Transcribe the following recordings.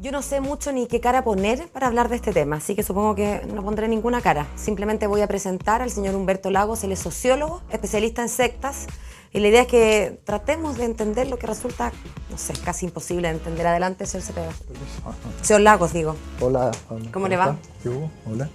Yo no sé mucho ni qué cara poner para hablar de este tema, así que supongo que no pondré ninguna cara. Simplemente voy a presentar al señor Humberto Lagos. Él es sociólogo, especialista en sectas, y la idea es que tratemos de entender lo que resulta, no sé, casi imposible de entender. Adelante, señor Cepeda. Señor Lagos, digo. Hola. ¿Cómo le va? ¿Qué hubo? Hola.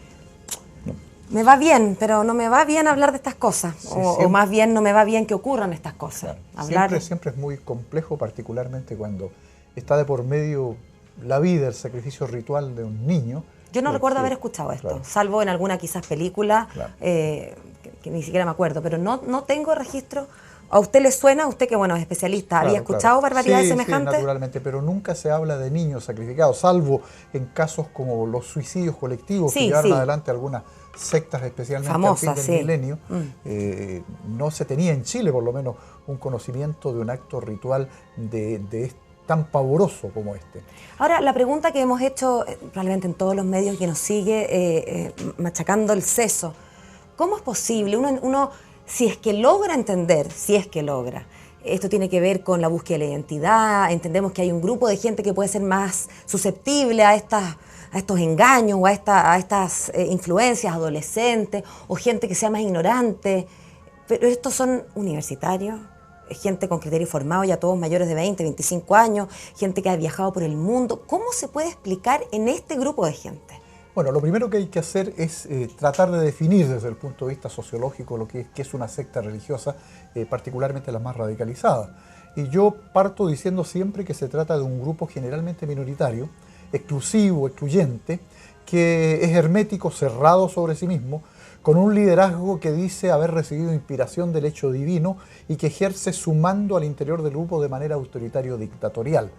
Me va bien, pero no me va bien hablar de estas cosas. Sí, o más bien no me va bien que ocurran estas cosas. Claro. Siempre es muy complejo, particularmente cuando está de por medio la vida, el sacrificio ritual de un niño. Yo no recuerdo haber escuchado esto, claro, salvo en alguna quizás película, claro, que ni siquiera me acuerdo, pero no tengo registro. ¿A usted le suena? Usted que, bueno, es especialista, claro, ¿había escuchado barbaridades semejantes? Sí, naturalmente, pero nunca se habla de niños sacrificados, salvo en casos como los suicidios colectivos que llevaron adelante algunas sectas, especialmente famosas, al fin del milenio. No se tenía en Chile, por lo menos, un conocimiento de un acto ritual de tan pavoroso como este. Ahora, la pregunta que hemos hecho probablemente en todos los medios y que nos sigue machacando el seso, ¿cómo es posible? Uno, si es que logra entender, esto tiene que ver con la búsqueda de la identidad, entendemos que hay un grupo de gente que puede ser más susceptible a estos engaños o a estas influencias adolescentes, o gente que sea más ignorante, pero estos son universitarios, gente con criterio formado, ya todos mayores de 20, 25 años, gente que ha viajado por el mundo. ¿Cómo se puede explicar en este grupo de gente? Bueno, lo primero que hay que hacer es tratar de definir desde el punto de vista sociológico lo que es una secta religiosa, particularmente la más radicalizada. Y yo parto diciendo siempre que se trata de un grupo generalmente minoritario, exclusivo, excluyente, que es hermético, cerrado sobre sí mismo, con un liderazgo que dice haber recibido inspiración del hecho divino y que ejerce su mando al interior del grupo de manera autoritario-dictatorial.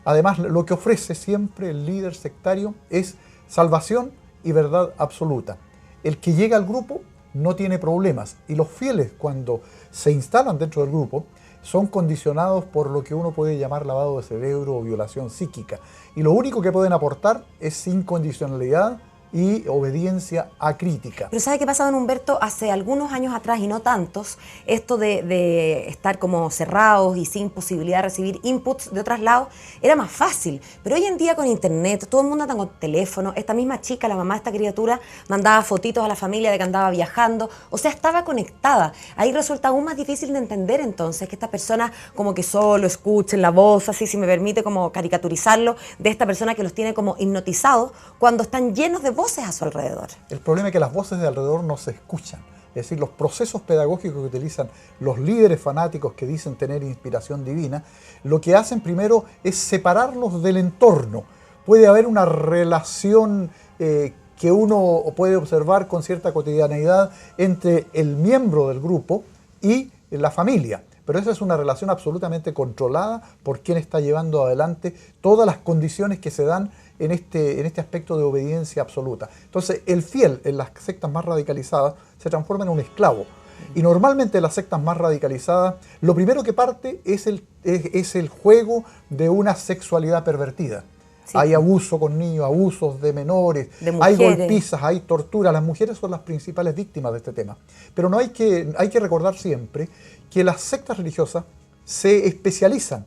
Además, lo que ofrece siempre el líder sectario es salvación y verdad absoluta. El que llega al grupo no tiene problemas, y los fieles, cuando se instalan dentro del grupo, son condicionados por lo que uno puede llamar lavado de cerebro o violación psíquica. Y lo único que pueden aportar es incondicionalidad y obediencia acrítica. Pero ¿sabe qué pasa, don Humberto? Hace algunos años atrás, y no tantos, esto de estar como cerrados y sin posibilidad de recibir inputs de otros lados, era más fácil. Pero hoy en día con internet, todo el mundo anda con teléfono. Esta misma chica, la mamá de esta criatura, mandaba fotitos a la familia de que andaba viajando. O sea, estaba conectada. Ahí resulta aún más difícil de entender entonces que estas personas como que solo escuchen la voz, así, si me permite como caricaturizarlo, de esta persona que los tiene como hipnotizados cuando están llenos de voces a su alrededor. El problema es que las voces de alrededor no se escuchan. Es decir, los procesos pedagógicos que utilizan los líderes fanáticos que dicen tener inspiración divina, lo que hacen primero es separarlos del entorno. Puede haber una relación que uno puede observar con cierta cotidianeidad entre el miembro del grupo y la familia. Pero esa es una relación absolutamente controlada por quien está llevando adelante todas las condiciones que se dan en este aspecto de obediencia absoluta. Entonces, el fiel en las sectas más radicalizadas se transforma en un esclavo. Y normalmente en las sectas más radicalizadas, lo primero que parte es el juego de una sexualidad pervertida. Sí. Hay abuso con niños, abusos de menores, hay golpizas, hay tortura. Las mujeres son las principales víctimas de este tema. Pero hay que recordar siempre que las sectas religiosas se especializan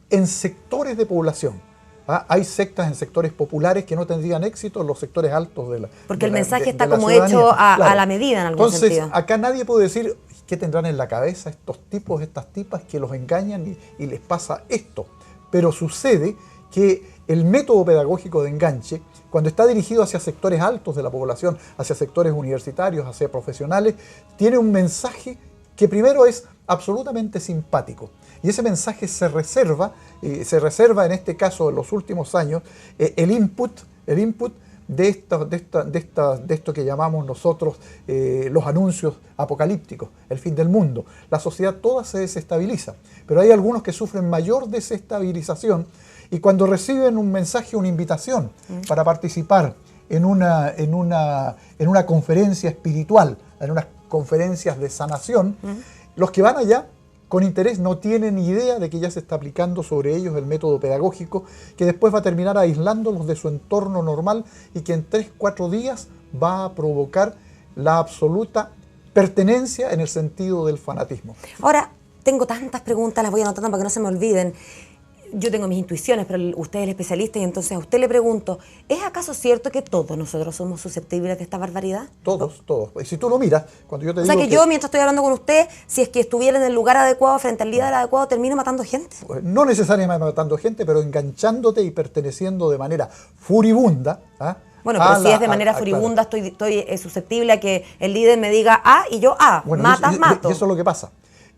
en sectores de población. Hay sectas en sectores populares que no tendrían éxito en los sectores altos de la Porque el mensaje está como hecho a la medida en algún sentido. Entonces, acá nadie puede decir qué tendrán en la cabeza estos tipos, estas tipas que los engañan y les pasa esto. Pero sucede que el método pedagógico de enganche, cuando está dirigido hacia sectores altos de la población, hacia sectores universitarios, hacia profesionales, tiene un mensaje que primero es absolutamente simpático. Y ese mensaje se reserva en este caso en los últimos años, el input de esto que llamamos nosotros los anuncios apocalípticos, el fin del mundo. La sociedad toda se desestabiliza, pero hay algunos que sufren mayor desestabilización y cuando reciben un mensaje, una invitación para participar en una conferencia espiritual, en unas conferencias de sanación, los que van allá con interés no tienen idea de que ya se está aplicando sobre ellos el método pedagógico que después va a terminar aislándolos de su entorno normal y que en 3-4 días va a provocar la absoluta pertenencia en el sentido del fanatismo. Ahora, tengo tantas preguntas, las voy anotando para que no se me olviden. yo tengo mis intuiciones, pero usted es el especialista y entonces a usted le pregunto, ¿es acaso cierto que todos nosotros somos susceptibles de esta barbaridad? Todos, todos. Y si tú lo miras, cuando yo te O digo sea que yo, mientras estoy hablando con usted, si es que estuviera en el lugar adecuado, frente al líder adecuado, termino matando gente. no necesariamente matando gente, pero enganchándote y perteneciendo de manera furibunda. Bueno, pero si es de manera furibunda, claro, estoy susceptible a que el líder me diga A y yo A, bueno, mato. Y eso es lo que pasa.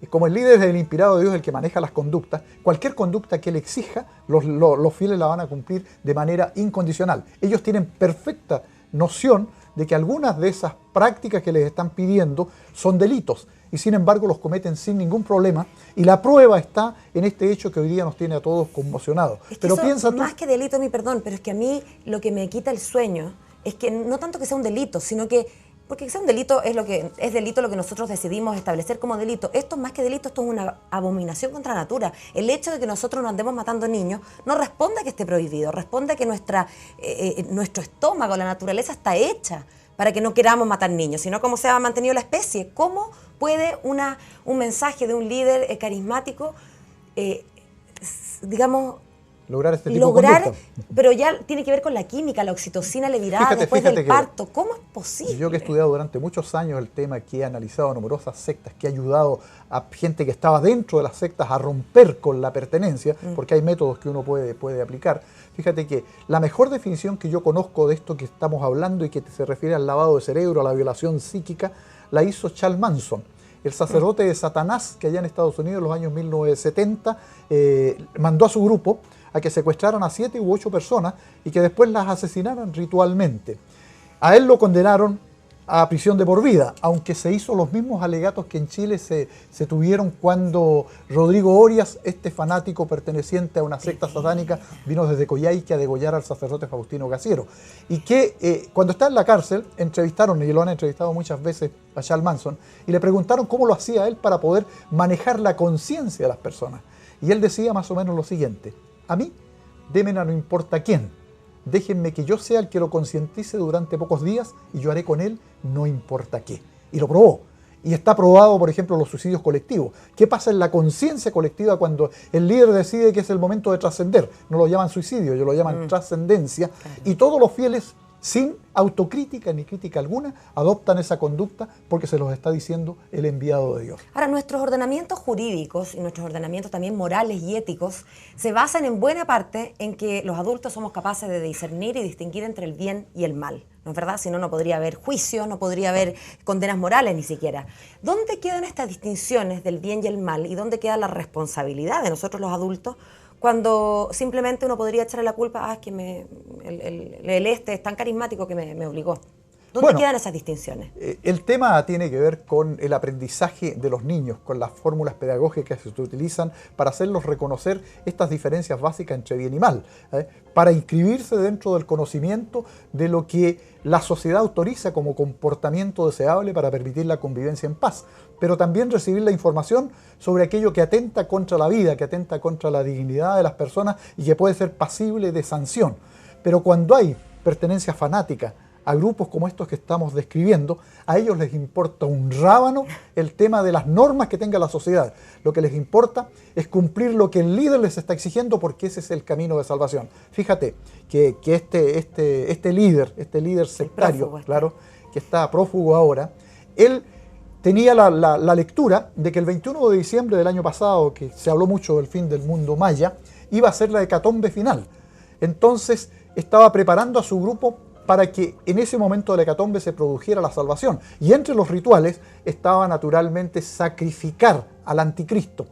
Como el líder es el inspirado de Dios, el que maneja las conductas, cualquier conducta que él exija, los fieles la van a cumplir de manera incondicional. Ellos tienen perfecta noción de que algunas de esas prácticas que les están pidiendo son delitos y sin embargo los cometen sin ningún problema, y la prueba está en este hecho que hoy día nos tiene a todos conmocionados. Es que pero eso, piensa tú, más que delito, mi perdón, pero es que a mí lo que me quita el sueño es que no tanto que sea un delito, sino que porque que sea un delito es delito lo que nosotros decidimos establecer como delito. Esto más que delito, esto es una abominación contra la natura. El hecho de que nosotros nos andemos matando niños no responde a que esté prohibido, responde a que nuestro estómago, la naturaleza está hecha para que no queramos matar niños, sino cómo se ha mantenido la especie. ¿Cómo puede un mensaje de un líder carismático, digamos, lograr este tipo de conducta? Pero ya tiene que ver con la química, la oxitocina liberada después del parto. ¿Cómo es posible? Yo que he estudiado durante muchos años el tema, que he analizado numerosas sectas, que he ayudado a gente que estaba dentro de las sectas a romper con la pertenencia, porque hay métodos que uno puede aplicar. Fíjate que la mejor definición que yo conozco de esto que estamos hablando y que se refiere al lavado de cerebro, a la violación psíquica, la hizo Charles Manson, el sacerdote de Satanás, que allá en Estados Unidos en los años 1970 mandó a su grupo a que secuestraran a 7 u 8 personas y que después las asesinaran ritualmente. A él lo condenaron a prisión de por vida, aunque se hizo los mismos alegatos que en Chile se tuvieron cuando Rodrigo Orias, este fanático perteneciente a una secta satánica, vino desde Coyhaique a degollar al sacerdote Faustino Gaciero. Y que cuando está en la cárcel, entrevistaron, y lo han entrevistado muchas veces a Charles Manson, y le preguntaron cómo lo hacía él para poder manejar la conciencia de las personas. Y él decía más o menos lo siguiente: a mí, démen a no importa quién, déjenme que yo sea el que lo concientice durante pocos días y yo haré con él no importa qué. Y lo probó. Y está probado, por ejemplo, los suicidios colectivos. ¿Qué pasa en la conciencia colectiva cuando el líder decide que es el momento de trascender? No lo llaman suicidio, ellos lo llaman trascendencia. Y todos los fieles, sin autocrítica ni crítica alguna, adoptan esa conducta porque se los está diciendo el enviado de Dios. Ahora, nuestros ordenamientos jurídicos y nuestros ordenamientos también morales y éticos se basan en buena parte en que los adultos somos capaces de discernir y distinguir entre el bien y el mal, ¿no es verdad? Si no, no podría haber juicio, no podría haber condenas morales ni siquiera. ¿Dónde quedan estas distinciones del bien y el mal y dónde queda la responsabilidad de nosotros los adultos cuando simplemente uno podría echarle la culpa, es que el es tan carismático que me obligó? ¿Dónde quedan esas distinciones? El tema tiene que ver con el aprendizaje de los niños, con las fórmulas pedagógicas que se utilizan para hacerlos reconocer estas diferencias básicas entre bien y mal, para inscribirse dentro del conocimiento de lo que la sociedad autoriza como comportamiento deseable para permitir la convivencia en paz, pero también recibir la información sobre aquello que atenta contra la vida, que atenta contra la dignidad de las personas y que puede ser pasible de sanción. Pero cuando hay pertenencia fanática a grupos como estos que estamos describiendo, a ellos les importa un rábano el tema de las normas que tenga la sociedad. Lo que les importa es cumplir lo que el líder les está exigiendo, porque ese es el camino de salvación. Fíjate que este líder sectario, claro, que está prófugo ahora, él tenía la lectura de que el 21 de diciembre del año pasado, que se habló mucho del fin del mundo maya, iba a ser la hecatombe final. Entonces estaba preparando a su grupo para que en ese momento de la hecatombe se produjera la salvación. Y entre los rituales estaba naturalmente sacrificar al anticristo.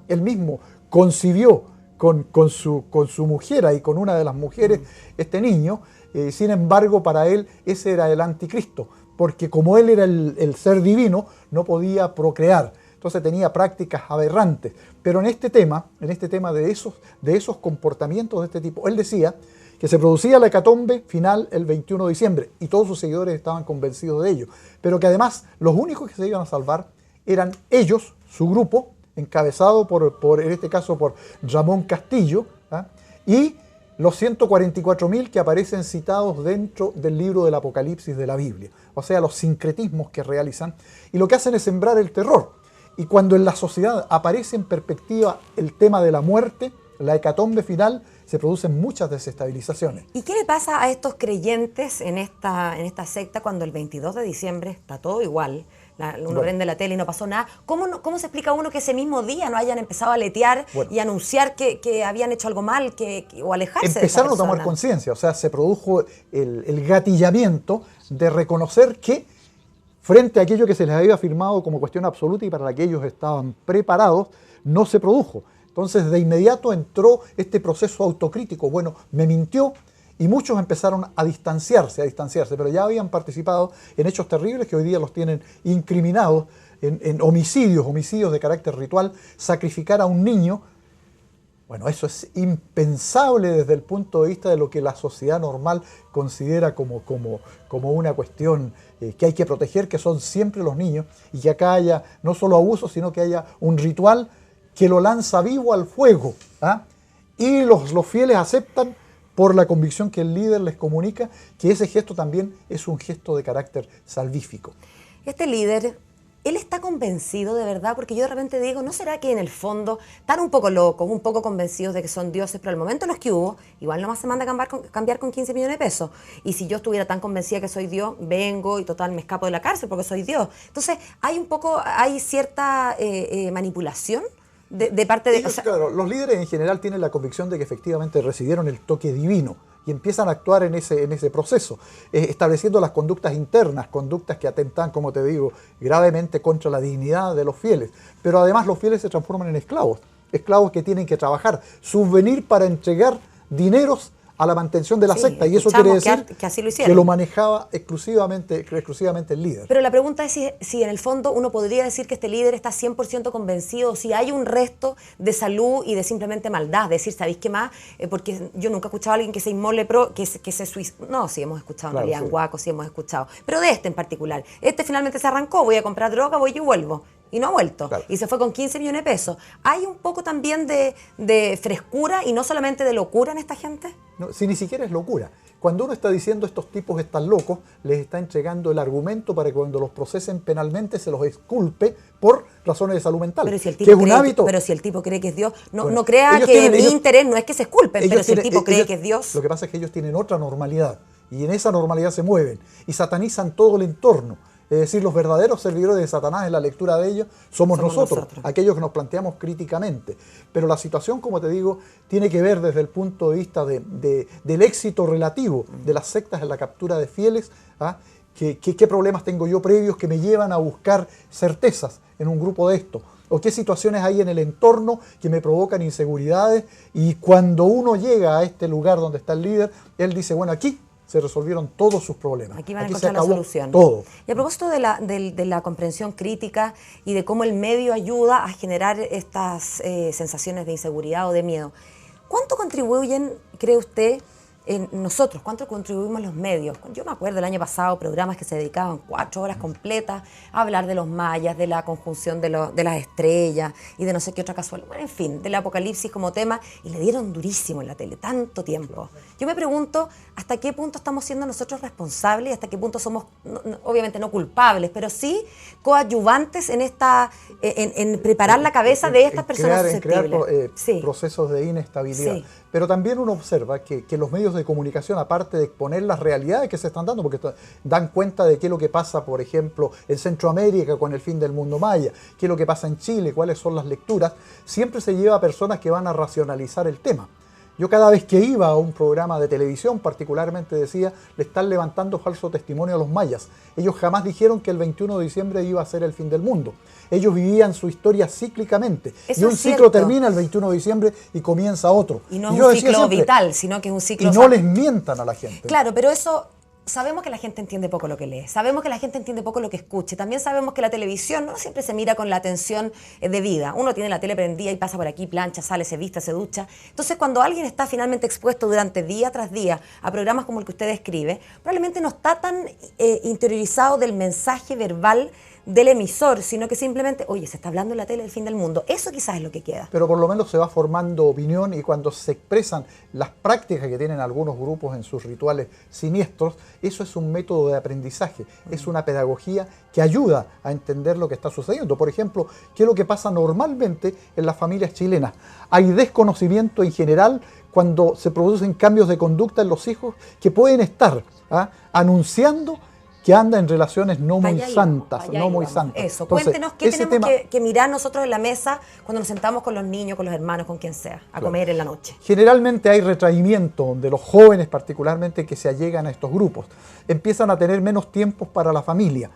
Él mismo concibió con su mujer y con una de las mujeres este niño. Sin embargo, para él ese era el anticristo, porque como él era el ser divino, no podía procrear. Entonces tenía prácticas aberrantes. Pero en este tema de esos comportamientos de este tipo, él decía que se producía la hecatombe final el 21 de diciembre y todos sus seguidores estaban convencidos de ello, pero que además los únicos que se iban a salvar eran ellos, su grupo, encabezado en este caso por Ramón Castillo, y los 144.000 que aparecen citados dentro del libro del Apocalipsis de la Biblia, o sea, los sincretismos que realizan, y lo que hacen es sembrar el terror. Y cuando en la sociedad aparece en perspectiva el tema de la muerte, la hecatombe final se producen muchas desestabilizaciones. ¿Y qué le pasa a estos creyentes en esta secta cuando el 22 de diciembre está todo igual? Uno prende la tele y no pasó nada. ¿Cómo se explica uno que ese mismo día no hayan empezado a letear y anunciar que habían hecho algo mal o alejarse de esa Empezaron a tomar persona? conciencia, o sea, se produjo el gatillamiento de reconocer que frente a aquello que se les había afirmado como cuestión absoluta y para la que ellos estaban preparados, no se produjo. Entonces, de inmediato entró este proceso autocrítico. Bueno, me mintió, y muchos empezaron a distanciarse, pero ya habían participado en hechos terribles que hoy día los tienen incriminados en homicidios de carácter ritual. Sacrificar a un niño, bueno, eso es impensable desde el punto de vista de lo que la sociedad normal considera como una cuestión que hay que proteger, que son siempre los niños, y que acá haya no solo abuso, sino que haya un ritual que lo lanza vivo al fuego, ¿ah? Y los fieles aceptan por la convicción que el líder les comunica que ese gesto también es un gesto de carácter salvífico. Este líder, él está convencido de verdad, porque yo de repente digo, ¿no será que en el fondo están un poco locos, un poco convencidos de que son dioses, pero al momento en los que hubo, igual nomás se manda a cambiar con 15 millones de pesos? Y si yo estuviera tan convencida que soy Dios, vengo y total me escapo de la cárcel porque soy Dios. Entonces hay cierta manipulación de parte de... Ellos, claro, los líderes en general tienen la convicción de que efectivamente recibieron el toque divino y empiezan a actuar en ese proceso, estableciendo las conductas internas, conductas que atentan, como te digo, gravemente contra la dignidad de los fieles. Pero además los fieles se transforman en esclavos que tienen que trabajar, subvenir para entregar dineros a la mantención de la secta, y eso quiere decir que así lo hicieron, que lo manejaba exclusivamente el líder. Pero la pregunta es si en el fondo uno podría decir que este líder está 100% convencido, o si hay un resto de salud y de simplemente maldad, decir, ¿sabéis qué más? Porque yo nunca he escuchado a alguien que se inmole, que se suicida. No, sí hemos escuchado, claro, en realidad, sí. En Guaco sí hemos escuchado, pero de este en particular. Este finalmente se arrancó, voy a comprar droga, voy y vuelvo. Y no ha vuelto. Claro. Y se fue con 15 millones de pesos. ¿Hay un poco también de frescura y no solamente de locura en esta gente? No, si ni siquiera es locura. Cuando uno está diciendo estos tipos están locos, les está entregando el argumento para que cuando los procesen penalmente se los exculpe por razones de salud mental. Pero si el tipo cree que es Dios, no crea que mi interés no es que se exculpen, pero si el tipo cree que es Dios. Lo que pasa es que ellos tienen otra normalidad y en esa normalidad se mueven y satanizan todo el entorno. Es decir, los verdaderos servidores de Satanás en la lectura de ellos somos nosotros, aquellos que nos planteamos críticamente. Pero la situación, como te digo, tiene que ver desde el punto de vista del éxito relativo de las sectas en la captura de fieles. ¿Ah? ¿Qué problemas tengo yo previos que me llevan a buscar certezas en un grupo de estos? ¿O qué situaciones hay en el entorno que me provocan inseguridades? Y cuando uno llega a este lugar donde está el líder, él dice, bueno, aquí se resolvieron todos sus problemas. Aquí van a encontrar la solución. Todo. Y a propósito de la comprensión crítica y de cómo el medio ayuda a generar estas sensaciones de inseguridad o de miedo, ¿cuánto contribuyen, cree usted, nosotros, cuánto contribuimos los medios? Yo me acuerdo el año pasado programas que se dedicaban 4 horas completas a hablar de los mayas, de la conjunción de las estrellas y de no sé qué otra casualidad, bueno, en fin, del apocalipsis como tema, y le dieron durísimo en la tele, tanto tiempo. Yo me pregunto hasta qué punto estamos siendo nosotros responsables y hasta qué punto somos, obviamente no culpables, pero sí coadyuvantes en preparar la cabeza de estas personas susceptibles. En crear procesos de inestabilidad. Sí. Pero también uno observa que los medios de comunicación, aparte de exponer las realidades que se están dando, porque dan cuenta de qué es lo que pasa, por ejemplo, en Centroamérica con el fin del mundo maya, qué es lo que pasa en Chile, cuáles son las lecturas, siempre se lleva a personas que van a racionalizar el tema. Yo cada vez que iba a un programa de televisión, particularmente decía, le están levantando falso testimonio a los mayas. Ellos jamás dijeron que el 21 de diciembre iba a ser el fin del mundo. Ellos vivían su historia cíclicamente. Eso y un ciclo termina el 21 de diciembre y comienza otro. Y no es un ciclo vital, sino que es un ciclo... Y no les mientan a la gente. Claro, pero eso... Sabemos que la gente entiende poco lo que lee, sabemos que la gente entiende poco lo que escuche, también sabemos que la televisión no siempre se mira con la atención debida. Uno tiene la tele prendida y pasa por aquí, plancha, sale, se viste, se ducha. Entonces, cuando alguien está finalmente expuesto durante día tras día a programas como el que usted describe, probablemente no está tan interiorizado del mensaje verbal del emisor, sino que simplemente, oye, se está hablando en la tele del fin del mundo. Eso quizás es lo que queda. Pero por lo menos se va formando opinión, y cuando se expresan las prácticas que tienen algunos grupos en sus rituales siniestros, eso es un método de aprendizaje, es una pedagogía que ayuda a entender lo que está sucediendo. Por ejemplo, ¿qué es lo que pasa normalmente en las familias chilenas? Hay desconocimiento en general cuando se producen cambios de conducta en los hijos que pueden estar anunciando que anda en relaciones no muy santas, no muy santas. Eso, Entonces, cuéntenos qué tenemos que mirar nosotros en la mesa cuando nos sentamos con los niños, con los hermanos, con quien sea, a comer en la noche. Generalmente hay retraimiento de los jóvenes, particularmente, que se allegan a estos grupos. Empiezan a tener menos tiempos para la familia,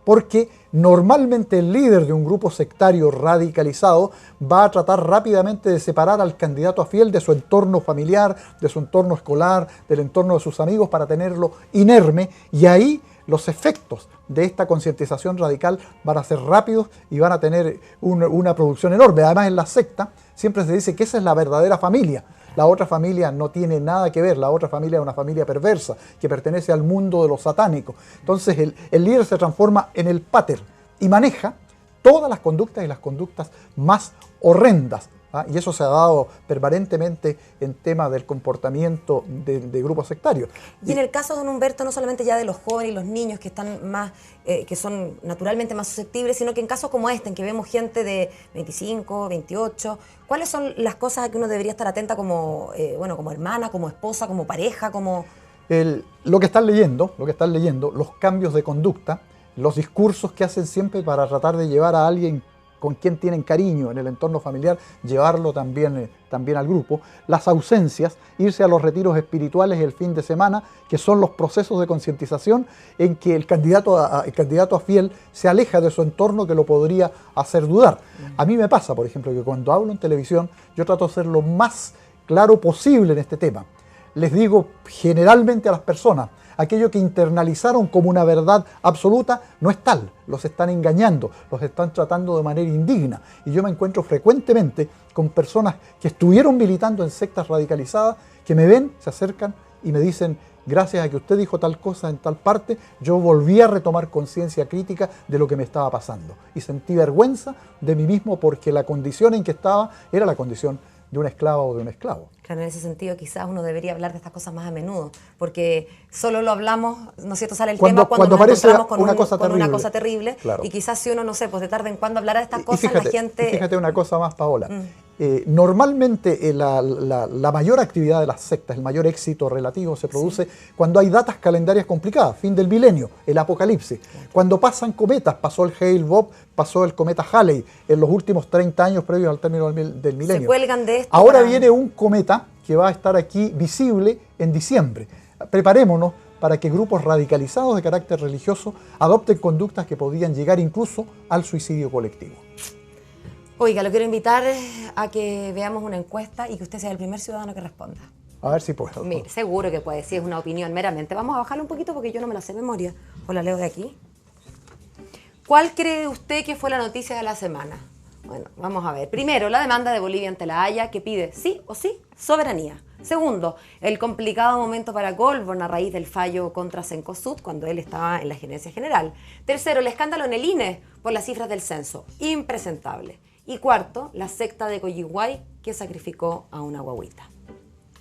porque normalmente el líder de un grupo sectario radicalizado va a tratar rápidamente de separar al candidato a fiel de su entorno familiar, de su entorno escolar, del entorno de sus amigos, para tenerlo inerme, y ahí los efectos de esta concientización radical van a ser rápidos y van a tener una producción enorme. Además, en la secta siempre se dice que esa es la verdadera familia. La otra familia no tiene nada que ver, la otra familia es una familia perversa que pertenece al mundo de los satánicos. Entonces el líder se transforma en el pater y maneja todas las conductas, y las conductas más horrendas. Y eso se ha dado permanentemente en tema del comportamiento de grupos sectarios. Y en el caso de don Humberto, no solamente ya de los jóvenes y los niños que están más, que son naturalmente más susceptibles, sino que en casos como este, en que vemos gente de 25, 28, ¿cuáles son las cosas a que uno debería estar atenta como, como hermana, como esposa, como pareja, como...? Lo que están leyendo, los cambios de conducta, los discursos que hacen siempre para tratar de llevar a alguien con quien tienen cariño en el entorno familiar, llevarlo también al grupo, las ausencias, irse a los retiros espirituales el fin de semana, que son los procesos de concientización en que el candidato a fiel se aleja de su entorno, que lo podría hacer dudar. A mí me pasa, por ejemplo, que cuando hablo en televisión, yo trato de ser lo más claro posible en este tema. Les digo generalmente a las personas, aquello que internalizaron como una verdad absoluta no es tal, los están engañando, los están tratando de manera indigna. Y yo me encuentro frecuentemente con personas que estuvieron militando en sectas radicalizadas, que me ven, se acercan y me dicen: gracias a que usted dijo tal cosa en tal parte, yo volví a retomar conciencia crítica de lo que me estaba pasando. Y sentí vergüenza de mí mismo, porque la condición en que estaba era la condición de una esclava o de un esclavo. Claro, en ese sentido quizás uno debería hablar de estas cosas más a menudo, porque solo lo hablamos, ¿no es cierto?, sale el tema cuando nos encontramos con una cosa terrible, claro. Y quizás si uno, no sé, pues de tarde en cuando hablara de estas cosas, fíjate, la gente... Fíjate una cosa más, Paola. Normalmente la mayor actividad de las sectas, el mayor éxito relativo se produce cuando hay datas calendarias complicadas, fin del milenio, el apocalipsis. Claro. Cuando pasan cometas, pasó el Hale-Bopp, pasó el cometa Halley en los últimos 30 años previos al término del milenio. Se cuelgan de esto. Ahora viene un cometa que va a estar aquí visible en diciembre. Preparémonos para que grupos radicalizados de carácter religioso adopten conductas que podían llegar incluso al suicidio colectivo. Oiga, lo quiero invitar a que veamos una encuesta y que usted sea el primer ciudadano que responda. A ver si puedo. Mire, seguro que puede, si es una opinión meramente. Vamos a bajarlo un poquito porque yo no me la sé de memoria. O la leo de aquí. ¿Cuál cree usted que fue la noticia de la semana? Bueno, vamos a ver. Primero, la demanda de Bolivia ante la Haya, que pide sí o sí soberanía. Segundo, el complicado momento para Goldborn a raíz del fallo contra Cencosud cuando él estaba en la gerencia general. Tercero, el escándalo en el INE por las cifras del censo. Impresentable. Y cuarto, la secta de Coyihuay que sacrificó a una guaguita.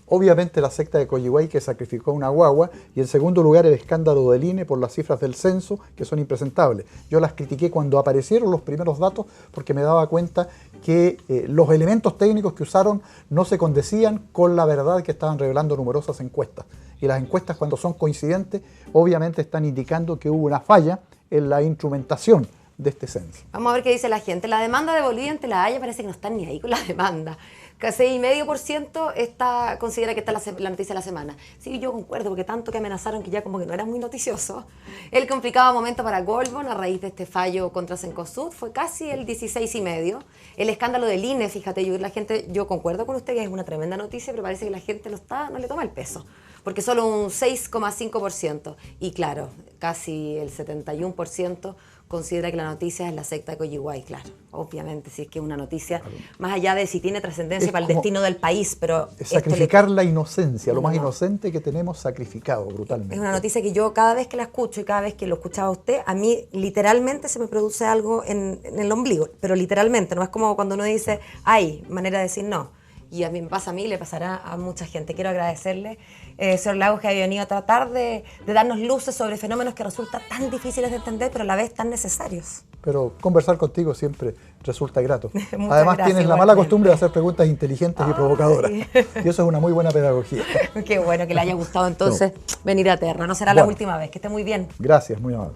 Obviamente la secta de Coyihuay que sacrificó a una guagua, y en segundo lugar el escándalo del INE por las cifras del censo, que son impresentables. Yo las critiqué cuando aparecieron los primeros datos porque me daba cuenta que los elementos técnicos que usaron no se condecían con la verdad que estaban revelando numerosas encuestas. Y las encuestas, cuando son coincidentes, obviamente están indicando que hubo una falla en la instrumentación de este censo. Vamos a ver qué dice la gente. La demanda de Bolivia ante la Haya parece que no están ni ahí con la demanda. Casi 6,5% considera que está la noticia de la semana. Sí, yo concuerdo, porque tanto que amenazaron que ya como que no era muy noticioso. El complicado momento para Goldborn a raíz de este fallo contra Cencosud fue casi el 16,5%. El escándalo del INE, fíjate, yo concuerdo con usted que es una tremenda noticia, pero parece que la gente no le toma el peso, porque solo un 6,5%. Y claro, casi el 71% considera que la noticia es la secta de Coyihuay, claro, obviamente, si es que es una noticia, más allá de si tiene trascendencia para el destino del país, pero... Sacrificar la inocencia, lo más No. inocente que tenemos sacrificado brutalmente. Es una noticia que yo cada vez que la escucho y cada vez que lo escuchaba a usted, a mí literalmente se me produce algo en el ombligo, pero literalmente, no es como cuando uno dice, ay, manera de decir no. Y a mí me pasa a mí, le pasará a mucha gente. Quiero agradecerle, señor Lagos, que haya venido a tratar de darnos luces sobre fenómenos que resultan tan difíciles de entender, pero a la vez tan necesarios. Pero conversar contigo siempre resulta grato. Muchas Además gracias, tienes la mala costumbre de hacer preguntas inteligentes y provocadoras. Y eso es una muy buena pedagogía. Qué bueno que le haya gustado entonces venir a Terra. No será la última vez. Que esté muy bien. Gracias, muy amable.